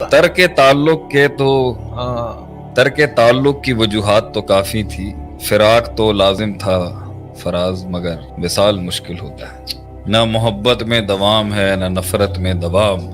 ترک تعلق کے تو ترک تعلق کی وجوہات تو کافی تھی، فراق تو لازم تھا فراز، مگر وصال مشکل ہوتا ہے۔ نہ محبت میں دوام ہے، نہ نفرت میں دوام،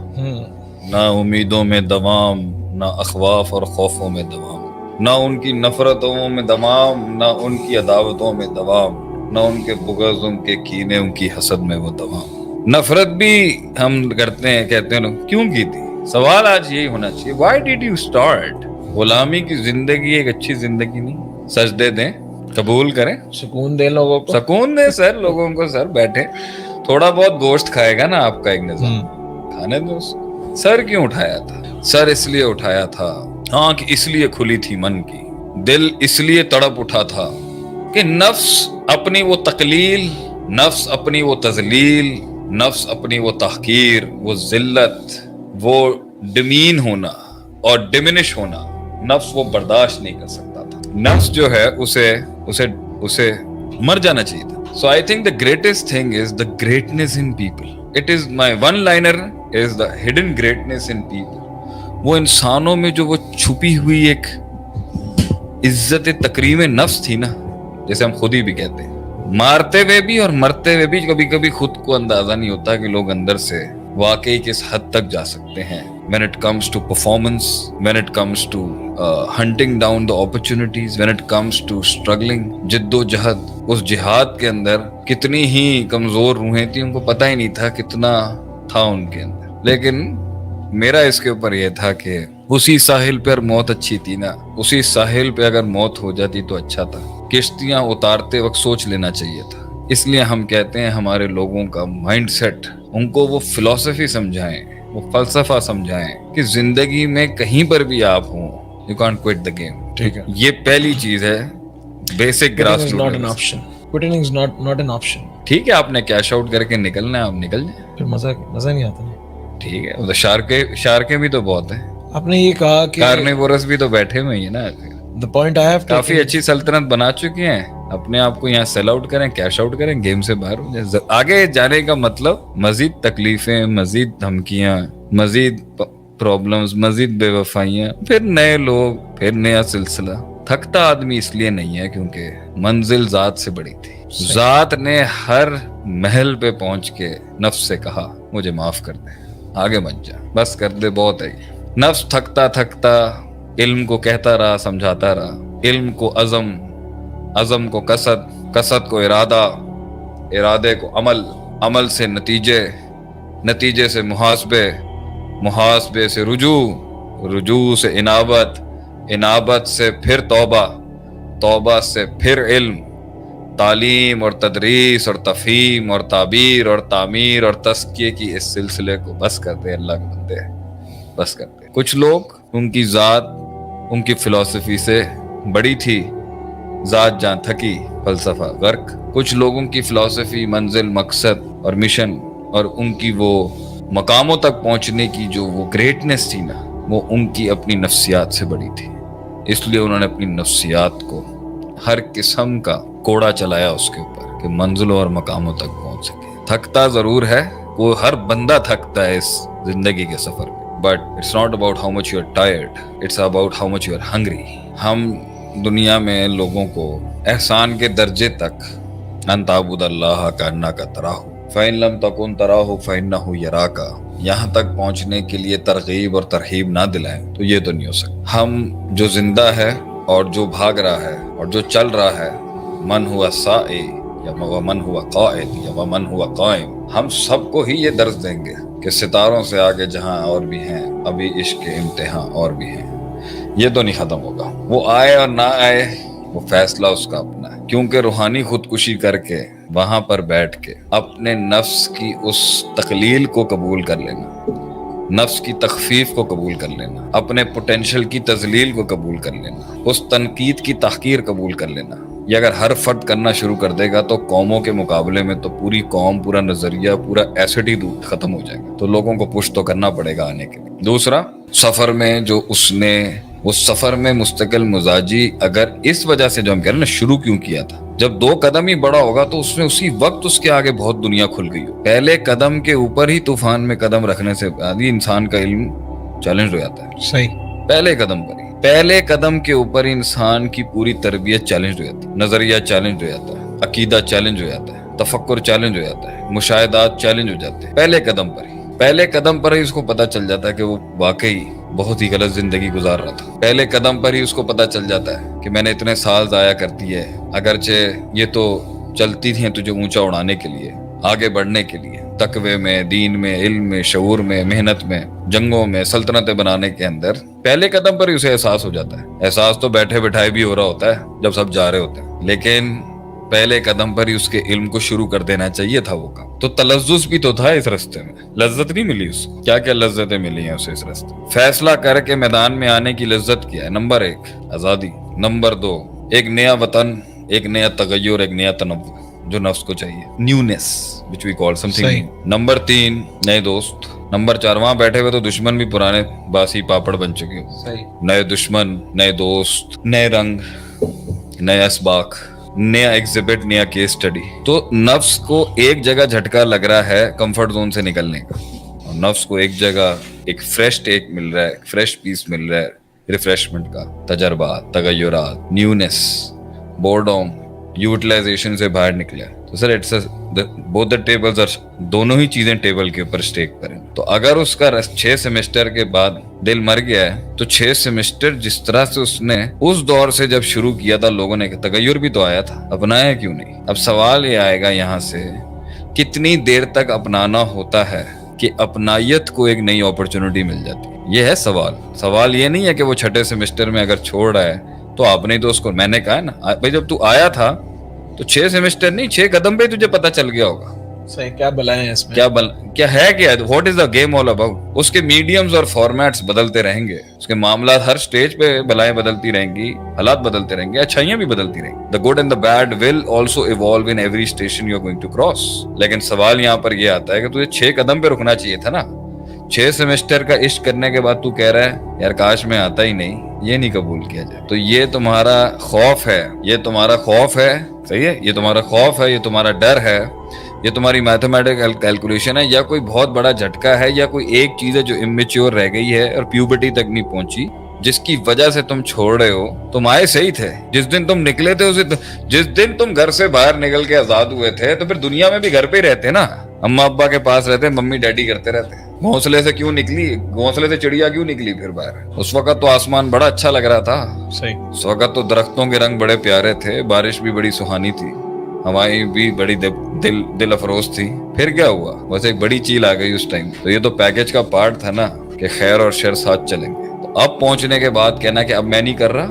نہ امیدوں میں دوام، نہ اخواف اور خوفوں میں دوام، نہ ان کی نفرتوں میں دوام، نہ ان کی عداوتوں میں دوام، نہ ان کے بغض، ان کے کینے، ان کی حسد میں وہ دوام۔ نفرت بھی ہم کرتے ہیں، کہتے ہیں کیوں کی تھی؟ سوال آج یہی ہونا چاہیے، why did you start؟ غلامی کی زندگی ایک اچھی زندگی نہیں۔ سجدے دیں، قبول کریں، سکون دے لوگوں کو، سکون دیں سر لوگوں کو، سر بیٹھے تھوڑا بہت گوشت کھائے گا نا آپ کا ایک نظام، کھانے دو۔ سر کیوں اٹھایا تھا؟ سر اس لیے اٹھایا تھا، آنکھ اس لیے کھلی تھی من کی، دل اس لیے تڑپ اٹھا تھا کہ نفس اپنی وہ تقلیل، نفس اپنی وہ تذلیل، نفس اپنی وہ تحقیر، وہ ذلت، وہ ڈمین ہونا اور ڈمنش ہونا، نفس وہ برداشت نہیں کر سکتا تھا۔ نفس جو ہے اسے مر جانا چاہیے تھا۔ So I think the greatest thing is the greatness in people. It is my one liner is the hidden greatness in people. وہ انسانوں میں جو وہ چھپی ہوئی ایک عزت تکریم نفس تھی نا، جیسے ہم خود ہی بھی کہتے ہیں، مارتے ہوئے بھی اور مرتے ہوئے بھی کبھی کبھی خود کو اندازہ نہیں ہوتا کہ لوگ اندر سے واقعی کس حد تک جا سکتے ہیں۔ When it comes to performance, when it comes to hunting down the opportunities, when it comes to struggling، جد و جہد، اس جہاد کے اندر کتنی ہی کمزور روحیں تھیں، ان کو پتہ ہی نہیں تھا کتنا تھا ان کے اندر۔ لیکن میرا اس کے اوپر یہ تھا کہ اسی ساحل پر موت اچھی تھی نا، اسی ساحل پہ اگر موت ہو جاتی تو اچھا تھا۔ کشتیاں اتارتے وقت سوچ لینا چاہیے تھا۔ اس لیے ہم کہتے ہیں ہمارے لوگوں کا مائنڈ سیٹ، ان کو وہ فلسفی سمجھائیں، وہ فلسفہ سمجھائیں کہ زندگی میں کہیں پر بھی آپ ہوں، you can't quit the game. ٹھیک ہے، یہ پہلی چیز ہے، basic grass root. Quitting is not an option. ٹھیک ہے، آپ نے کیش آؤٹ کر کے نکلنا ہے، آپ نکل جائیں، پھر مزہ نہیں آتا۔ ٹھیک ہے، شارکیں بھی تو بہت ہیں، آپ نے یہ کہا کہ کارنیورس بھی تو بیٹھے ہوئے ہیں نا، the point I have کافی اچھی سلطنت بنا چکی ہیں۔ اپنے آپ کو یہاں سیل آؤٹ کریں، کیش آؤٹ کریں، گیم سے باہر ہو جائیں۔ آگے جانے کا مطلب مزید تکلیفیں، مزید دھمکیاں، مزید پرابلمز، مزید بے وفائیاں، پھر نئے لوگ، پھر نیا سلسلہ۔ تھکتا آدمی اس لیے نہیں ہے کیونکہ منزل ذات سے بڑی تھی۔ ذات نے ہر محل پہ پہنچ کے نفس سے کہا مجھے معاف کر دے، آگے بن جا، بس کر دے، بہت ہے۔ نفس تھکتا تھکتا علم کو کہتا رہا، سمجھاتا رہا، علم کو عزم، عزم کو قصد، قصد کو ارادہ، ارادے کو عمل، عمل سے نتیجے، نتیجے سے محاسبے، محاسبے سے رجوع، رجوع سے انابت، انابت سے پھر توبہ، توبہ سے پھر علم، تعلیم اور تدریس اور تفہیم اور تعبیر اور تعمیر اور تزکیے کی اس سلسلے کو بس کرتے اللہ کے بندے، بس کرتے۔ کچھ لوگ ان کی ذات ان کی فلسفی سے بڑی تھی، ذات جان تھکی، فلسفہ غرق۔ کچھ لوگوں کی فلسفی، منزل، مقصد اور مشن اور ان کی وہ مقاموں تک پہنچنے کی جو وہ گریٹنس تھی نا، وہ ان کی اپنی نفسیات سے بڑی تھی۔ اس لیے انہوں نے اپنی نفسیات کو ہر قسم کا کوڑا چلایا اس کے اوپر کہ منزلوں اور مقاموں تک پہنچ سکے۔ تھکتا ضرور ہے، وہ ہر بندہ تھکتا ہے اس زندگی کے سفر میں، but it's not about how much you're tired, it's about how much you're hungry۔ ہم دنیا میں لوگوں کو احسان کے درجے تک ان تعبد اللہ کانک تراہ فإن لم تکن تراہ فإنہ یراک، یہاں تک پہنچنے کے لیے ترغیب اور ترہیب نہ دلائیں تو یہ تو نہیں ہو سکتا۔ ہم جو زندہ ہے اور جو بھاگ رہا ہے اور جو چل رہا ہے، من ہوا سائی یا ومن ہوا قائد یا ومن ہوا قائم، ہم سب کو ہی یہ درس دیں گے کہ ستاروں سے آگے جہاں اور بھی ہیں، ابھی عشق کے امتحان اور بھی ہیں، یہ تو نہیں ختم ہوگا۔ وہ آئے اور نہ آئے، وہ فیصلہ اس کا اپنا ہے، کیونکہ روحانی خودکشی کر کے وہاں پر بیٹھ کے اپنے نفس کی اس تقلیل کو قبول کر لینا، نفس کی تخفیف کو قبول کر لینا، اپنے پوٹینشل کی تذلیل کو قبول کر لینا، اس تنقید کی تحقیر قبول کر لینا، یہ اگر ہر فرد کرنا شروع کر دے گا تو قوموں کے مقابلے میں تو پوری قوم، پورا نظریہ، پورا ایسٹ ہی ختم ہو جائے گا۔ تو لوگوں کو پش تو کرنا پڑے گا آنے کے لیے۔ دوسرا، سفر میں جو اس نے وہ سفر میں مستقل مزاجی، اگر اس وجہ سے جو ہم کہہ رہے ہیں نا شروع کیوں کیا تھا، جب 2 قدم ہی بڑا ہوگا تو اس میں اسی وقت اس کے آگے بہت دنیا کھل گئی ہو۔ پہلے قدم کے اوپر ہی طوفان میں قدم رکھنے سے بعد ہی انسان کا علم چیلنج ہو جاتا ہے صحیح. پہلے قدم پر ہی. پہلے قدم کے اوپر انسان کی پوری تربیت چیلنج ہو جاتی ہے, نظریہ چیلنج ہو جاتا ہے, عقیدہ چیلنج ہو جاتا ہے, تفکر چیلنج ہو جاتا ہے, مشاہدات چیلنج ہو جاتے ہیں پہلے قدم پر ہی. پہلے قدم پر ہی اس کو پتا چل جاتا ہے کہ وہ واقعی بہت ہی غلط زندگی گزار رہا تھا. پہلے قدم پر ہی اس کو پتا چل جاتا ہے کہ میں نے اتنے سال ضائع کر دیے, اگرچہ یہ تو چلتی تھیں تجھے اونچا اڑانے کے لیے, آگے بڑھنے کے لیے, تقوی میں, دین میں, علم میں, شعور میں, محنت میں, جنگوں میں, سلطنتیں بنانے کے اندر پہلے قدم پر ہی اسے احساس ہو جاتا ہے. احساس تو بیٹھے بٹھائے بھی ہو رہا ہوتا ہے جب سب جا رہے ہوتے ہیں, لیکن پہلے قدم پر ہی اس کے علم کو شروع کر دینا چاہیے تھا وہ کام. تو تلذذ بھی تو تھا اس رستے میں, لذت نہیں ملی اس کو. کیا کیا لذتیں ملی ہیں اسے اس رستے میں. فیصلہ کر کے میدان میں آنے کی لذت کیا ہے؟ نمبر 1 آزادی, نمبر 2 ایک نیا وطن, ایک نیا تغیر, ایک نیا تنوع جو نفس کو چاہیے, نیونیس which we call something صحیح. new. نمبر 3 نئے دوست. نمبر 4 وہاں بیٹھے ہوئے تو دشمن بھی پرانے باسی پاپڑ بن چکے ہو. صحیح. نئے دشمن, نئے دوست, نئے رنگ, نئے اسباق, نیا ایگزبٹ, نیا کیس اسٹڈی. تو نفس کو ایک جگہ جھٹکا لگ رہا ہے کمفرٹ زون سے نکلنے کا, اور نفس کو ایک جگہ ایک فریش ٹیک مل رہا ہے, ایک فریش پیس مل رہا ہے ریفریشمنٹ کا, تجربات, تغیرات, نیونیس, بورڈوم, یوٹیلائزیشن سے باہر نکلے. تو sir it's both the tables are, دونوں ہی چیزیں ٹیبل کے اوپر اسٹیک پر ہیں. تو اگر اس کا 6 سیمسٹر کے بعد دل مر گیا ہے تو 6 سیمسٹر جس طرح سے اس نے اس دور سے جب شروع کیا تھا لوگوں نے تغیر بھی تو آیا تھا, اپنایا کیوں نہیں؟ اب سوال یہ آئے گا یہاں سے, کتنی دیر تک اپنانا ہوتا ہے کہ اپنائیت کو ایک نئی اپرچونٹی مل جاتی ہے. یہ ہے سوال. سوال یہ نہیں ہے کہ وہ 6 سیمسٹر میں اگر چھوڑ رہا ہے تو آپ نے تو اس کو, میں نے کہا ہے نا بھائی جب تو آیا تھا تو 6 سیمسٹر نہیں 6 قدم پہ تجھے پتا چل گیا ہوگا صحیح. کیا بلائیں ہیں اس میں, کیا ہے, کیا what is the game all about. اس کے میڈیمز اور فارمیٹس بدلتے رہیں گے, اس کے معاملات ہر سٹیج پہ بلائیں بدلتی رہیں گی, حالات بدلتے رہیں گے, اچھائیاں بھی بدلتی رہیں گی. The good and the bad will also evolve in every station you are going to cross. لیکن سوال یہاں پر یہ آتا ہے کہ تجھے 6 قدم پہ رکنا چاہیے تھا نا. 6 سیمسٹر کا عشق کرنے کے بعد تو کہہ رہا ہے یار کاش میں آتا ہی نہیں, یہ نہیں قبول کیا جائے. تو یہ تمہارا خوف ہے, یہ تمہارا خوف ہے, صحیح ہے, یہ تمہارا خوف ہے, یہ تمہارا ڈر ہے, یہ تمہاری میتھمیٹیکل کیلکولیشن ہے, یا کوئی بہت بڑا جھٹکا ہے, یا کوئی ایک چیز ہے جو امیچور رہ گئی ہے اور پیوبرٹی تک نہیں پہنچی جس کی وجہ سے تم چھوڑ رہے ہو. تم آئے صحیح تھے, جس دن تم نکلے تھے جس دن تم گھر سے باہر نکل کے آزاد ہوئے تھے تو پھر دنیا میں بھی گھر پہ ہی رہتے نا, اماں ابا کے پاس رہتے, ممی ڈیڈی کرتے رہتے. گھونسلے سے کیوں نکلی, گھونسلے سے چڑیا کیوں نکلی پھر باہر؟ اس وقت تو آسمان بڑا اچھا لگ رہا تھا, صحیح. اس وقت تو درختوں کے رنگ بڑے پیارے تھے, بارش بھی بڑی سہانی تھی, ہوائیں بھی بڑی دل افروز تھی. پھر کیا ہوا؟ بس ایک بڑی چیل آ گئی اس ٹائم. تو یہ تو پیکج کا پارٹ تھا نا کہ خیر اور شر ساتھ چلیں گے. تو اب پہنچنے کے بعد کہنا کہ اب میں نہیں کر رہا,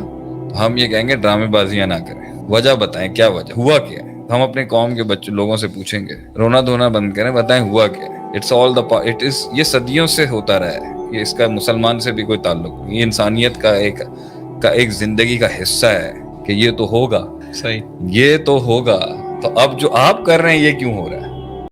تو ہم یہ کہیں گے ڈرامے بازیاں نہ کریں. وجہ بتائیں, کیا وجہ, ہوا کیا ہے؟ ہم اپنے قوم کے بچوں لوگوں سے پوچھیں گے, رونا دھونا بند کریں, بتائیں ہوا کیا ہے. It's all the it is, یہ صدیوں سے ہوتا رہا ہے, یہ اس کا مسلمان سے بھی کوئی تعلق نہیں, یہ انسانیت کا ایک زندگی کا حصہ ہے کہ یہ تو ہوگا, صحیح. یہ تو ہوگا. تو اب جو آپ کر رہے ہیں یہ کیوں ہو رہا ہے؟